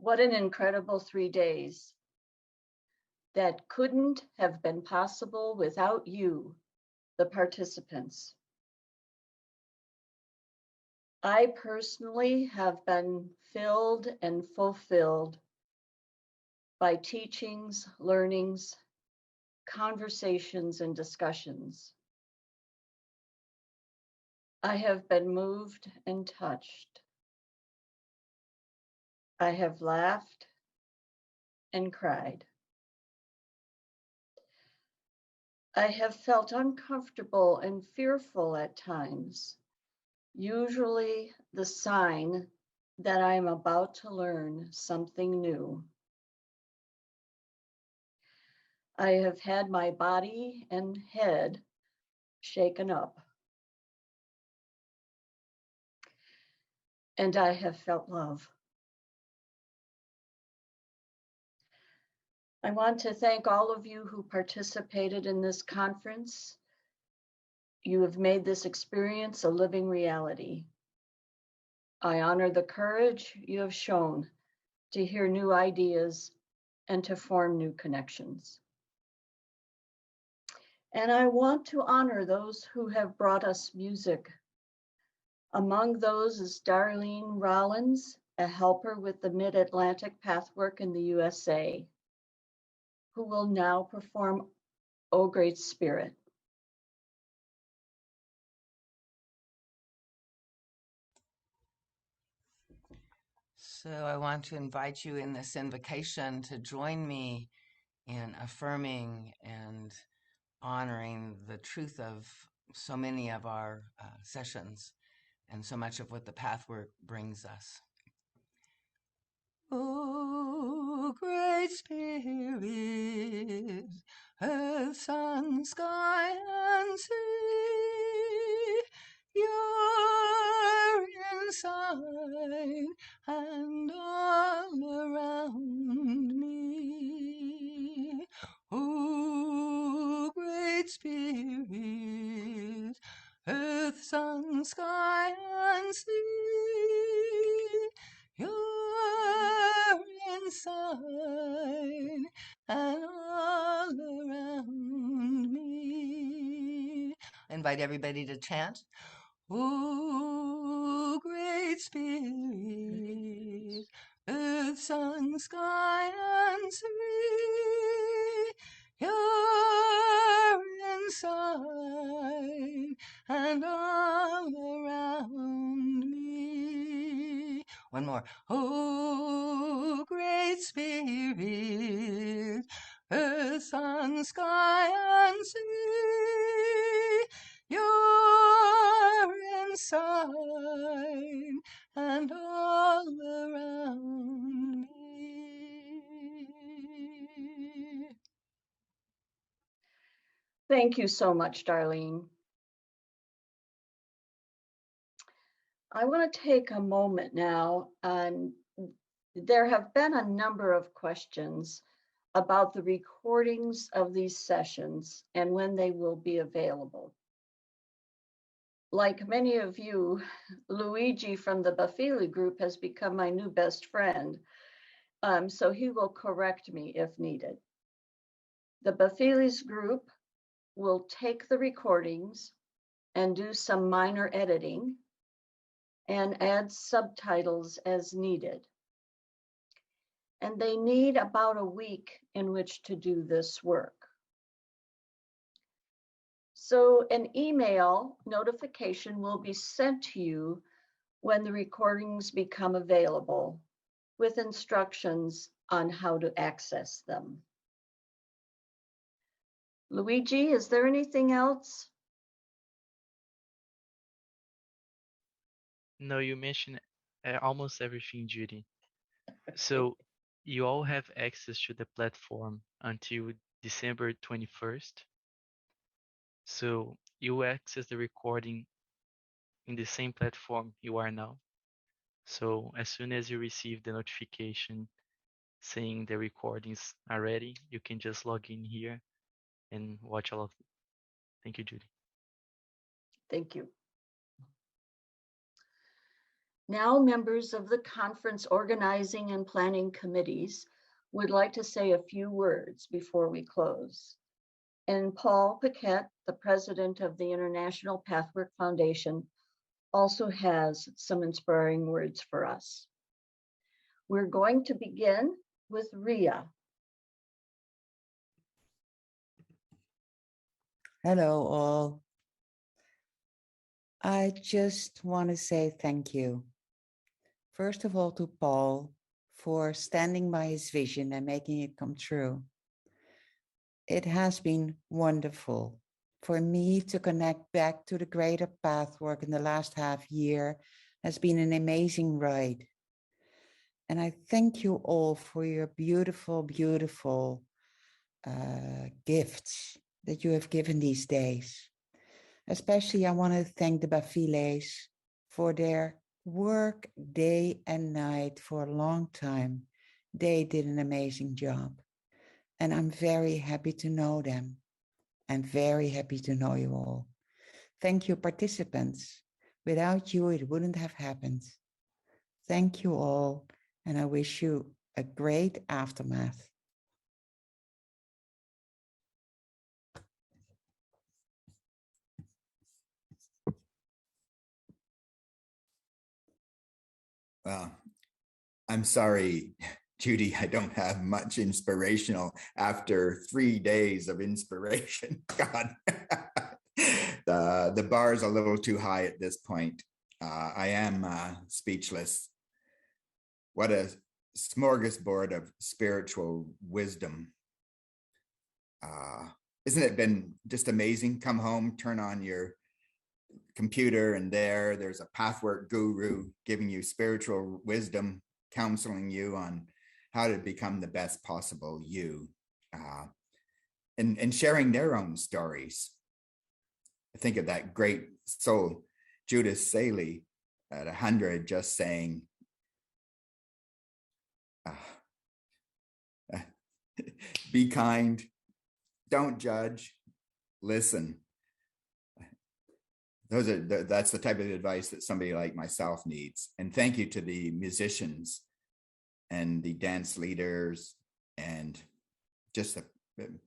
What an incredible 3 days. That couldn't have been possible without you, the participants. I personally have been filled and fulfilled by teachings, learnings, conversations, and discussions. I have been moved and touched. I have laughed and cried. I have felt uncomfortable and fearful at times, usually the sign that I am about to learn something new. I have had my body and head shaken up, and I have felt love. I want to thank all of you who participated in this conference. You have made this experience a living reality. I honor the courage you have shown to hear new ideas and to form new connections. And I want to honor those who have brought us music. Among those is Darlene Rollins, a helper with the Mid-Atlantic Pathwork in the USA, who will now perform O Great Spirit. So I want to invite you in this invocation to join me in affirming and honoring the truth of so many of our sessions and so much of what the pathwork brings us. O Great Spirit, earth, sun, sky, and sea, you're inside and all around me. O Great Spirit, earth, sun, sky, and sea, you're inside and all around me. I invite everybody to chant. O Great Spirit, earth, sun, sky, and sea, you're inside and all around me. One more. O Great Spirit, earth, sun, sky, and sea, you're inside and all around me. Thank you so much, Darlene. I want to take a moment now, and there have been a number of questions about the recordings of these sessions and when they will be available. Like many of you, Luigi from the Bafili group has become my new best friend, so he will correct me if needed. The Bafili's group will take the recordings and do some minor editing and add subtitles as needed. And they need about a week in which to do this work. So an email notification will be sent to you when the recordings become available with instructions on how to access them. Luigi, is there anything else? No, you mentioned almost everything, Judy. So you all have access to the platform until December 21st. So you access the recording in the same platform you are now. So as soon as you receive the notification saying the recordings are ready, you can just log in here and watch all of it. Thank you, Judy. Thank you. Now, members of the conference organizing and planning committees would like to say a few words before we close. And Paul Paquette, the president of the International Pathwork Foundation, also has some inspiring words for us. We're going to begin with Ria. Hello, all. I just want to say thank you. First of all, to Paul for standing by his vision and making it come true. It has been wonderful for me to connect back to the greater pathwork in the last half year. Has been an amazing ride. And I thank you all for your beautiful, beautiful gifts that you have given these days. Especially, I want to thank the Bafiles for their work day and night for a long time. They did an amazing job. And I'm very happy to know them and very happy to know you all. Thank you, participants. Without you, it wouldn't have happened. Thank you all, and I wish you a great aftermath. Well, I'm sorry, Judy, I don't have much inspirational after 3 days of inspiration. God, the bar's a little too high at this point. I am speechless. What a smorgasbord of spiritual wisdom. Isn't it been just amazing? Come home, turn on your computer, and there's a pathwork guru giving you spiritual wisdom, counseling you on how to become the best possible you, and sharing their own stories. I think of that great soul, Judith Saley, at 100, just saying, be kind, don't judge, listen. That's the type of advice that somebody like myself needs. And thank you to the musicians and the dance leaders and just the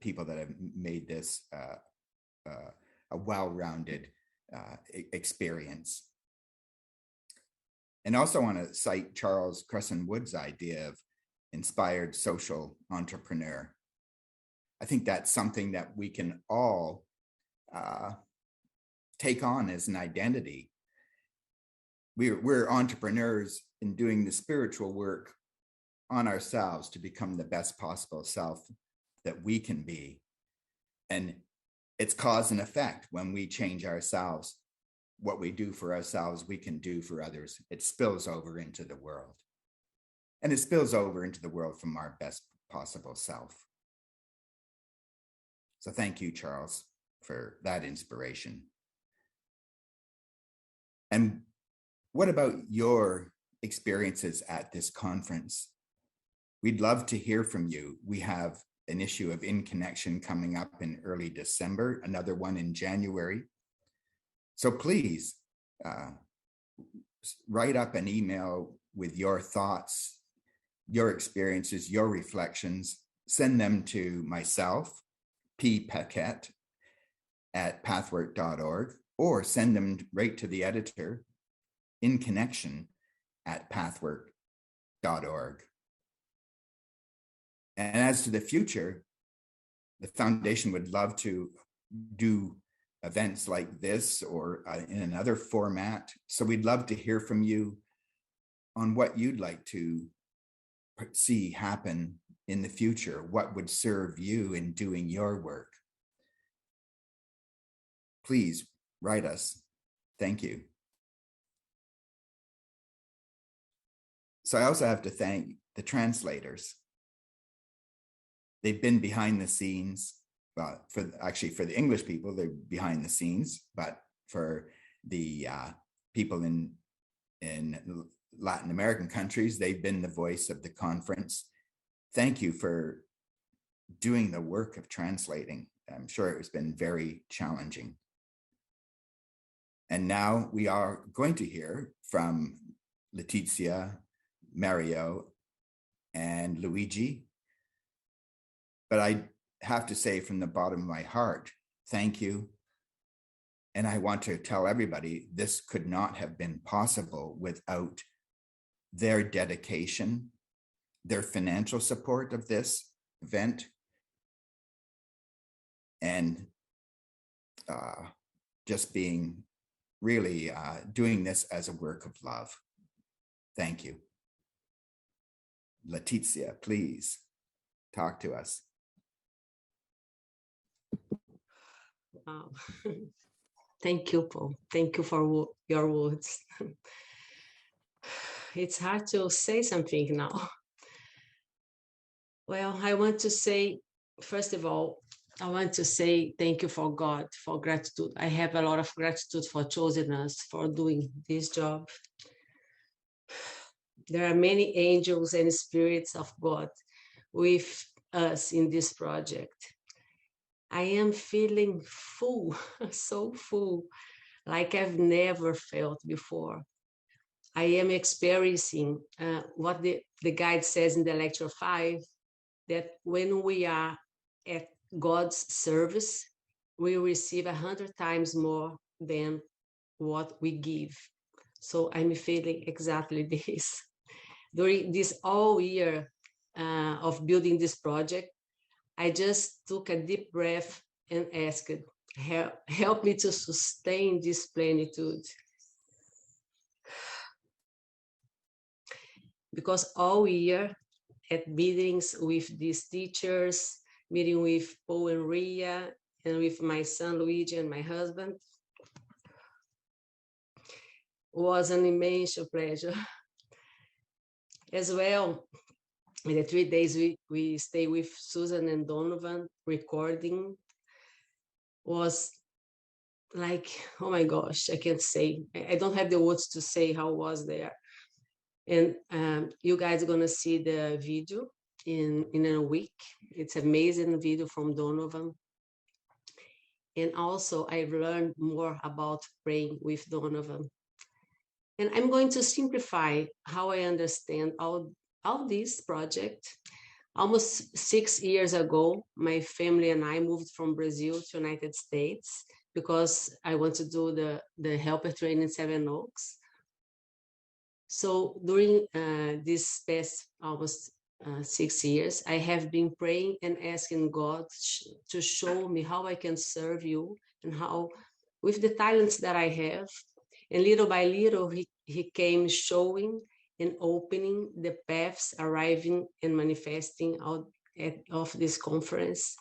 people that have made this a well-rounded experience. And also want to cite Charles Cresson Wood's idea of inspired social entrepreneur. I think that's something that we can all take on as an identity. We're entrepreneurs in doing the spiritual work on ourselves to become the best possible self that we can be. And it's cause and effect. When we change ourselves, what we do for ourselves, we can do for others. It spills over into the world. And it spills over into the world from our best possible self. So thank you, Charles, for that inspiration. And what about your experiences at this conference? We'd love to hear from you. We have an issue of In Connection coming up in early December, another one in January. So please write up an email with your thoughts, your experiences, your reflections. Send them to myself, P. Paquette, at pathwork.org, or send them right to the editor, In Connection at pathwork.org. And as to the future, the foundation would love to do events like this or in another format. So we'd love to hear from you on what you'd like to see happen in the future. What would serve you in doing your work? Please write us. Thank you. So I also have to thank the translators. They've been behind the scenes. For the English people, they're behind the scenes, but for the people in Latin American countries, they've been the voice of the conference. Thank you for doing the work of translating. I'm sure it has been very challenging. And now we are going to hear from Letizia, Mario, and Luigi. But I have to say from the bottom of my heart, thank you. And I want to tell everybody this could not have been possible without their dedication, their financial support of this event, and just being really doing this as a work of love. Thank you. Letizia, please talk to us. Wow. Thank you, Paul. Thank you for your words. It's hard to say something now. Well, I want to say, first of all, I want to say thank you for God, for gratitude. I have a lot of gratitude for choosing us, for doing this job. There are many angels and spirits of God with us in this project. I am feeling full, so full, like I've never felt before. I am experiencing what the guide says in the lecture 5, that when we are at God's service, we receive 100 times more than what we give. So I'm feeling exactly this. During this all year of building this project, I just took a deep breath and asked, help me to sustain this plenitude. Because all year at meetings with these teachers, meeting with Paul and Ria, and with my son Luigi and my husband, was an immense pleasure. As well, in the 3 days we stay with Susan and Donovan recording, was like, oh my gosh, I can't say. I don't have the words to say how was there. And you guys are gonna see the video in a week. It's an amazing video from Donovan. And also I've learned more about praying with Donovan. And I'm going to simplify how I understand all this project. Almost 6 years ago, my family and I moved from Brazil to United States because I want to do the helper training in Seven Oaks. So during this past almost 6 years, I have been praying and asking God to show me how I can serve you and how, with the talents that I have, and little by little, he came showing and opening the paths, arriving and manifesting out of this conference.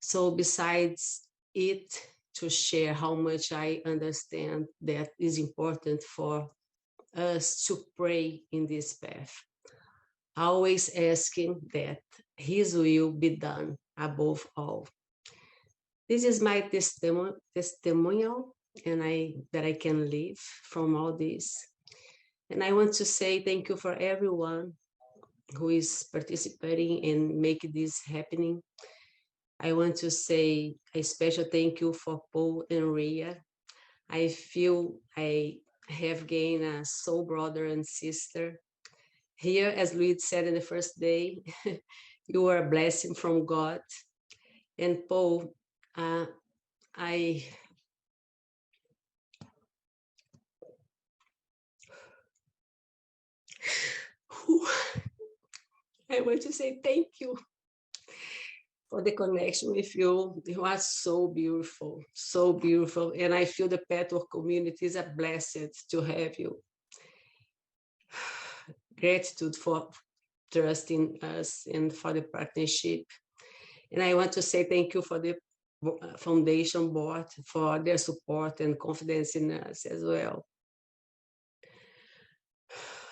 So besides it, to share how much I understand that is important for us to pray in this path, always asking that his will be done above all. This is my testimonial, and that I can live from all this. And I want to say thank you for everyone who is participating and making this happening. I want to say a special thank you for Paul and Ria. I feel I have gained a soul brother and sister. Here, as Luis said in the first day, you are a blessing from God. And Paul, I want to say thank you for the connection with you. You are so beautiful, so beautiful. And I feel the Patchwork community is a blessing to have you. Gratitude for trusting us and for the partnership. And I want to say thank you for the foundation board for their support and confidence in us as well.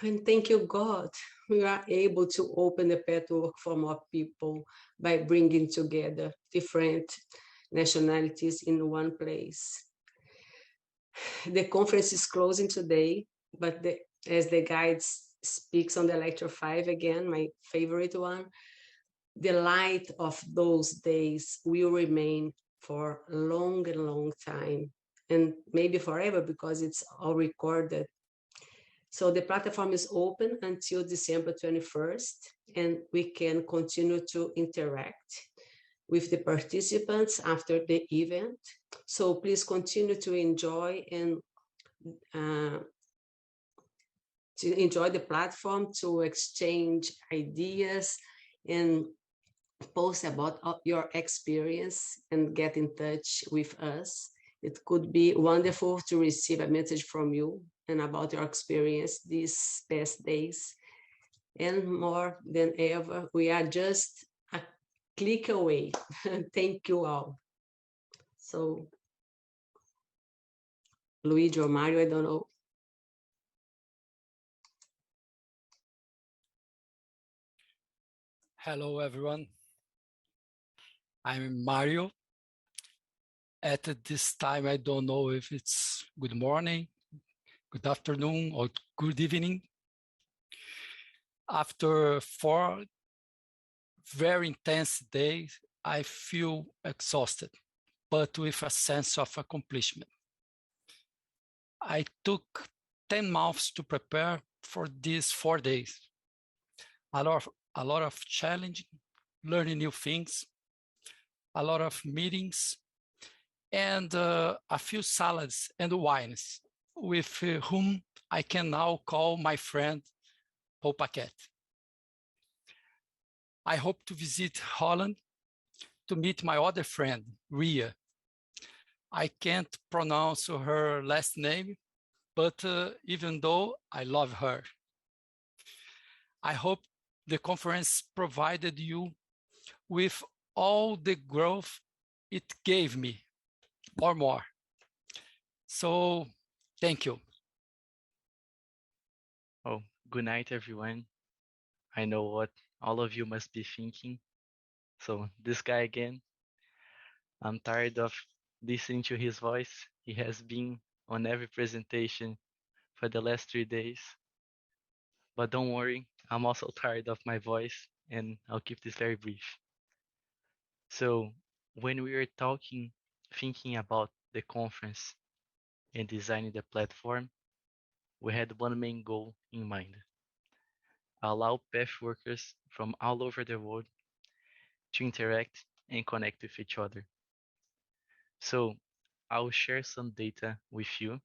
And thank you, God. We are able to open the Patchwork for more people by bringing together different nationalities in one place. The conference is closing today, but as the guide speaks on the lecture 5 again, my favorite one, the light of those days will remain for a long and long time, and maybe forever because it's all recorded. So the platform is open until December 21st, and we can continue to interact with the participants after the event. So please continue to enjoy and to enjoy the platform, to exchange ideas and post about your experience and get in touch with us. It could be wonderful to receive a message from you and about your experience these past days. And more than ever, we are just a click away. Thank you all. So, Luigi or Mario, I don't know. Hello, everyone. I'm Mario. At this time, I don't know if it's good morning, good afternoon, or good evening. After 4 very intense days, I feel exhausted, but with a sense of accomplishment. I took 10 months to prepare for these 4 days. A lot of challenging, learning new things, a lot of meetings, and a few salads and wines with whom I can now call my friend Paul Paquette. I hope to visit Holland to meet my other friend, Ria. I can't pronounce her last name, but even though I love her. I hope the conference provided you with all the growth it gave me, or more. So, thank you. Oh, good night, everyone. I know what all of you must be thinking. So, this guy again, I'm tired of listening to his voice. He has been on every presentation for the last 3 days. But don't worry, I'm also tired of my voice, and I'll keep this very brief. So, when we were thinking about the conference and designing the platform, we had one main goal in mind: allow path workers from all over the world to interact and connect with each other. So I'll share some data with you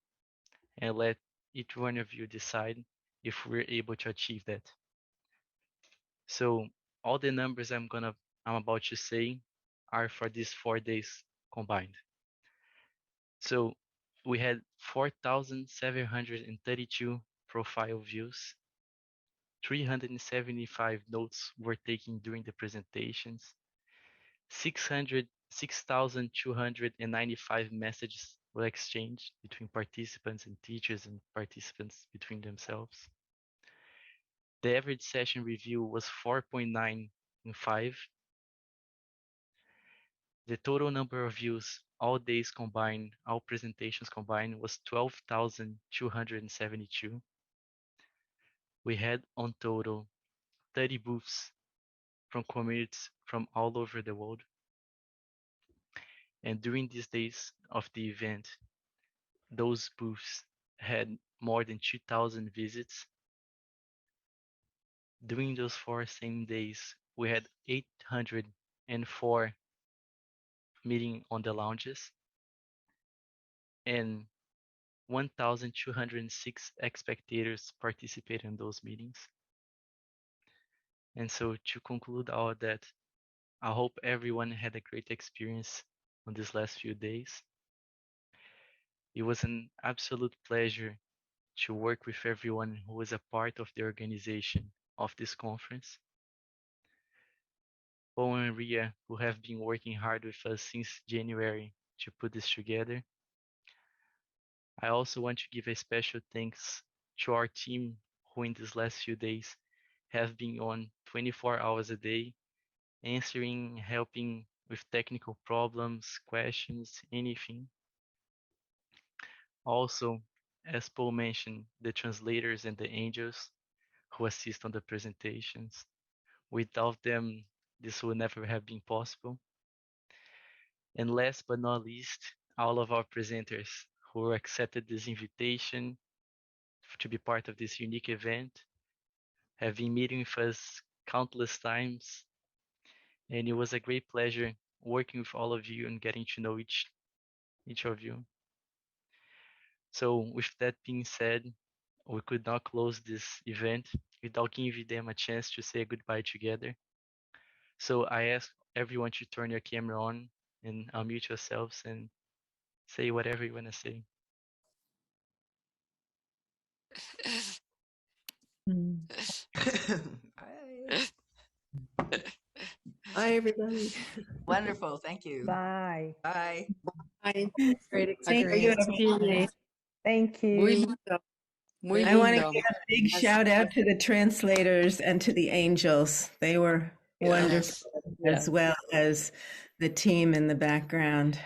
and let each one of you decide if we're able to achieve that. So all the numbers I'm about to say are for these 4 days combined. So we had 4,732 profile views, 375 notes were taken during the presentations, 6,295 messages were exchanged between participants and teachers and participants between themselves. The average session review was 4.9 in 5. The total number of views, all days combined, all presentations combined, was 12,272. We had on total 30 booths from communities from all over the world. And during these days of the event, those booths had more than 2,000 visits. During those 4 same days, we had 804 meeting on the lounges and 1,206 spectators participated in those meetings. And so to conclude all of that, I hope everyone had a great experience on these last few days. It was an absolute pleasure to work with everyone who was a part of the organization of this conference. Paul and Ria, who have been working hard with us since January to put this together. I also want to give a special thanks to our team who in these last few days have been on 24 hours a day, answering, helping with technical problems, questions, anything. Also, as Paul mentioned, the translators and the angels who assist on the presentations. Without them, this would never have been possible. And last but not least, all of our presenters who accepted this invitation to be part of this unique event. Have been meeting with us countless times, and it was a great pleasure working with all of you and getting to know each of you. So with that being said, we could not close this event without giving them a chance to say goodbye together. So I ask everyone to turn your camera on and unmute yourselves and say whatever you want to say. Bye, everybody. Wonderful. Thank you. Bye. Bye. Bye. Great Thank you, experience. Thank Muy you. lindo. Muy I want to lindo. give a big shout out to the translators and to the angels. They were wonderful, Yes. as well as the team in the background.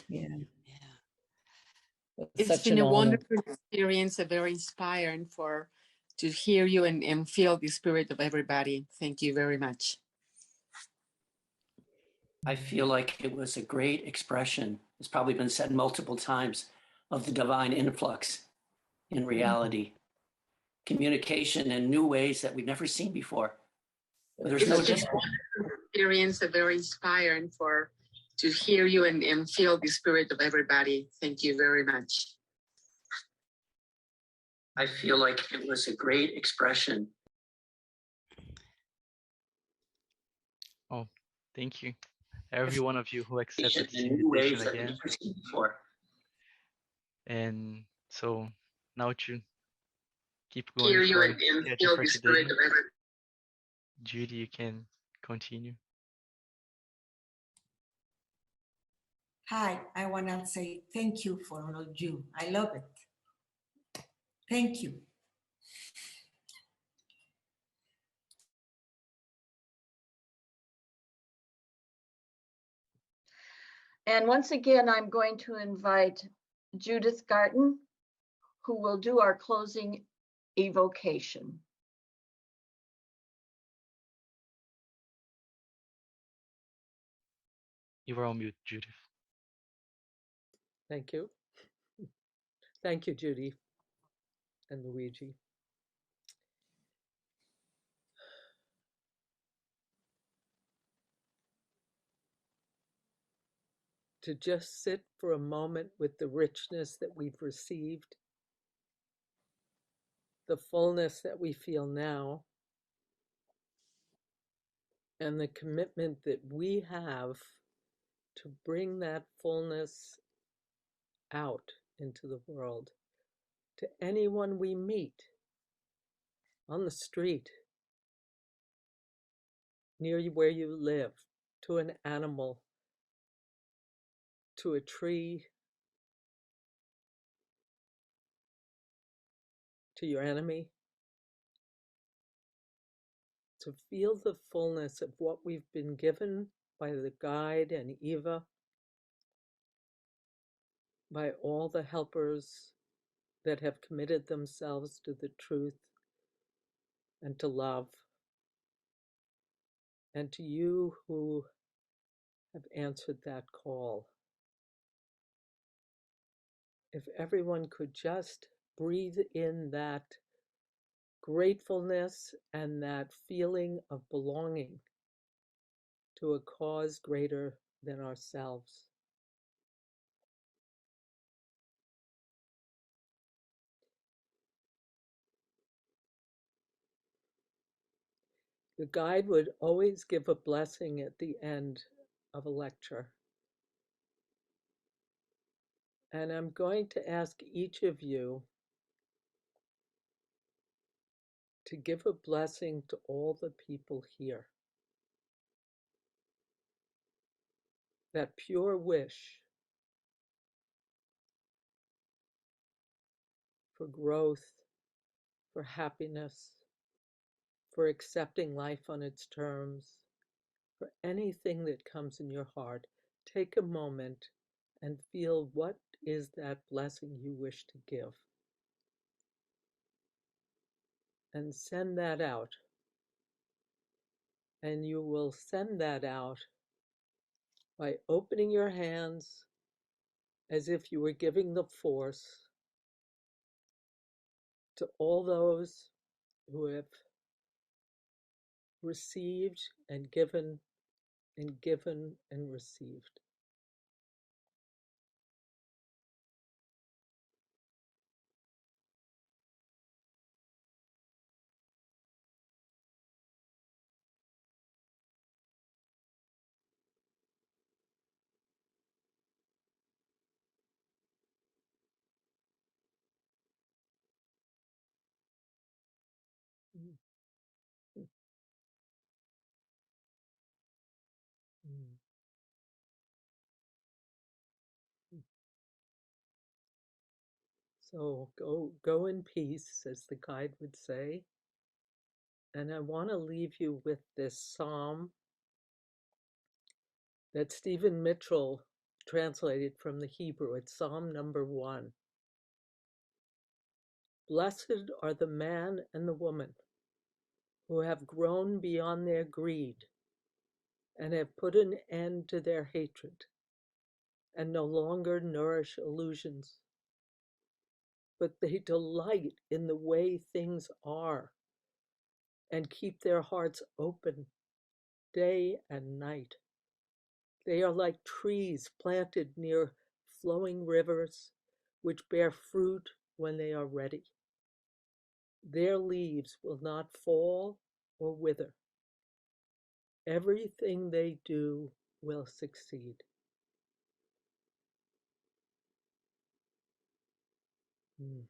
Yeah. It's been a wonderful experience, very inspiring to hear you and feel the spirit of everybody. Thank you very much. I feel like it was a great expression. It's probably been said multiple times of the divine influx in reality, communication in new ways that we've never seen before. There's no It's been a wonderful experience, very inspiring to hear you and feel the spirit of everybody. Thank you very much. I feel like it was a great expression. Oh, thank you. Every one of you who accepted this In new ways invitation that we've again. never seen before. And so now to keep going Hear with you our and schedule feel for the today. spirit of everybody. Judy, you can continue. Hi, I want to say thank you for all of you. I love it. Thank you. And once again, I'm going to invite Judith Garten, who will do our closing evocation. You are on mute, Judith. Thank you. Thank you, Judy and Luigi. To just sit for a moment with the richness that we've received, the fullness that we feel now, and the commitment that we have to bring that fullness out into the world to anyone we meet on the street, near where you live, to an animal, to a tree, to your enemy, to feel the fullness of what we've been given by the guide and Eva, by all the helpers that have committed themselves to the truth and to love, and to you who have answered that call. If everyone could just breathe in that gratefulness and that feeling of belonging to a cause greater than ourselves. The guide would always give a blessing at the end of a lecture. And I'm going to ask each of you to give a blessing to all the people here. That pure wish for growth, for happiness, for accepting life on its terms, for anything that comes in your heart. Take a moment and feel what is that blessing you wish to give. And send that out. And you will send that out by opening your hands as if you were giving the force to all those who have received and given and given and received. Mm. Mm. Mm. Mm. So go in peace, as the guide would say. And I want to leave you with this psalm that Stephen Mitchell translated from the Hebrew. It's Psalm number 1. Blessed are the man and the woman who have grown beyond their greed and have put an end to their hatred and no longer nourish illusions, but they delight in the way things are and keep their hearts open day and night. They are like trees planted near flowing rivers, which bear fruit when they are ready. Their leaves will not fall or wither. Everything they do will succeed. Mm.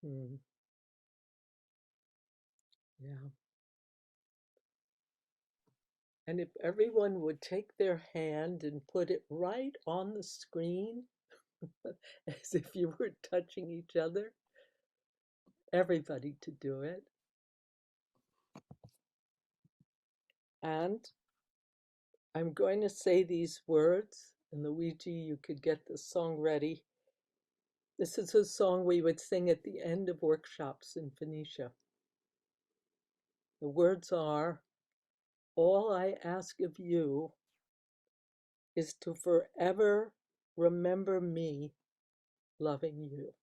Mm. Yeah. And if everyone would take their hand and put it right on the screen, as if you were touching each other, everybody to do it. And I'm going to say these words, and Luigi, you could get the song ready. This is a song we would sing at the end of workshops in Phoenicia. The words are, all I ask of you is to forever remember me loving you.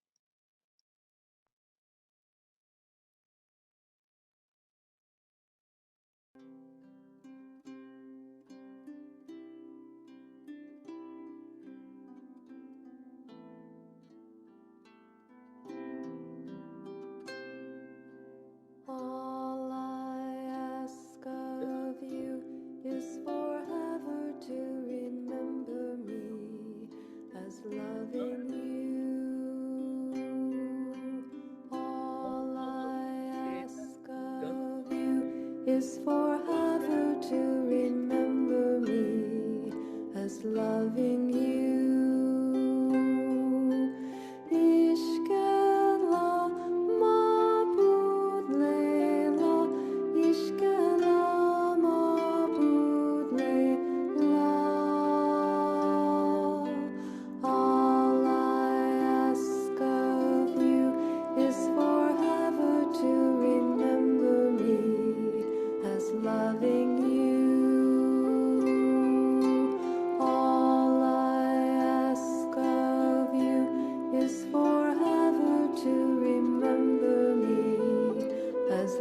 All I ask of you is forever to remember me as loving you. All I ask of you is forever to remember me as loving you.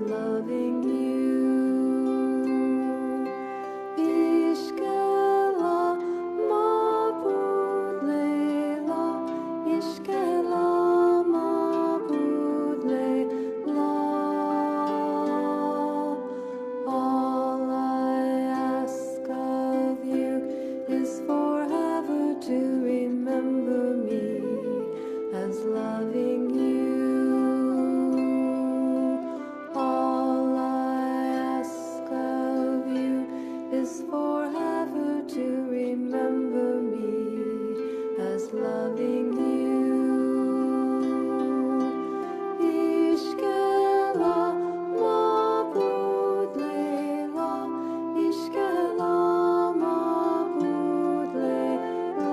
Loving you, Ishkela mabud leila, Ishkela mabud leila. All I ask of you is forever to remember me as loving you. All I ask of you is forever to remember me as loving you. Ishkela mabud leila, Ishkela mabud leila.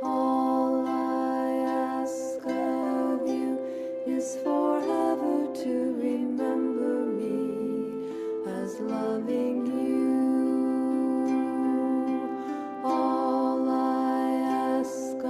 All I ask of you is forever to remember me as loving you. All I ask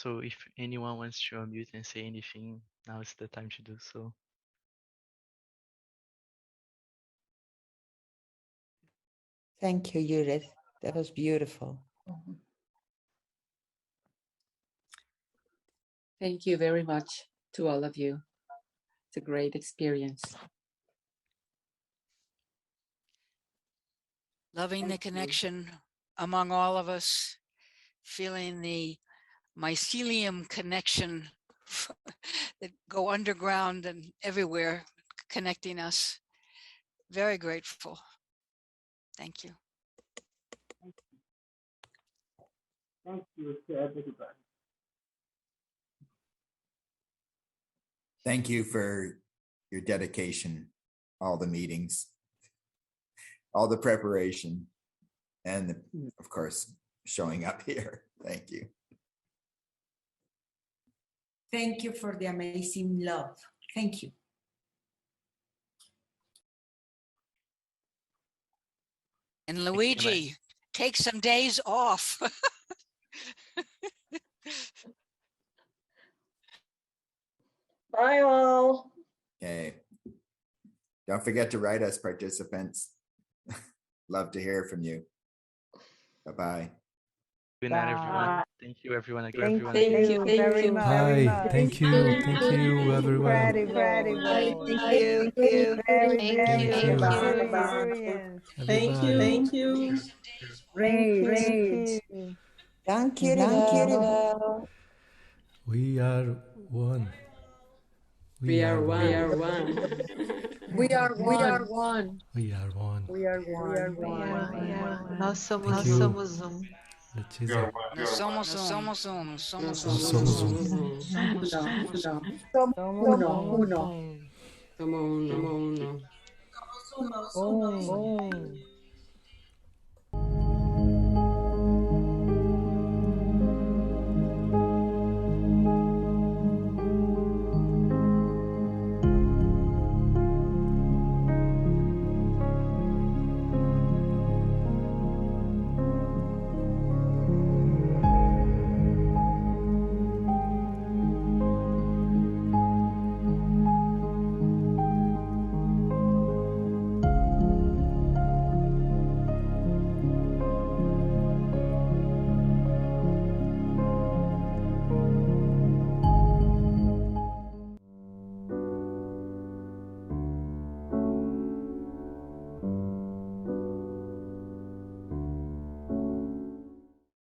So if anyone wants to unmute and say anything, now is the time to do so. Thank you, Judith. That was beautiful. Thank you very much to all of you. It's a great experience. Loving the connection among all of us, feeling the mycelium connection that go underground and everywhere, connecting us. Very grateful. Thank you. Thank you to everybody. Thank you for your dedication, all the meetings, all the preparation, and of course, showing up here. Thank you. Thank you for the amazing love. Thank you. And Luigi, take some days off. Bye all. Okay. Don't forget to write us, participants. Love to hear from you. Bye-bye. Good night, everyone. Thank you, everyone. Thank you very much. Hi, thank you, everyone. Incredible. Thank you. Thank you. Great. Thank you. We are one. We are one. We are one. We are one. Nós somos Letícia. Nós somos um. Nós somos um. Somos uno.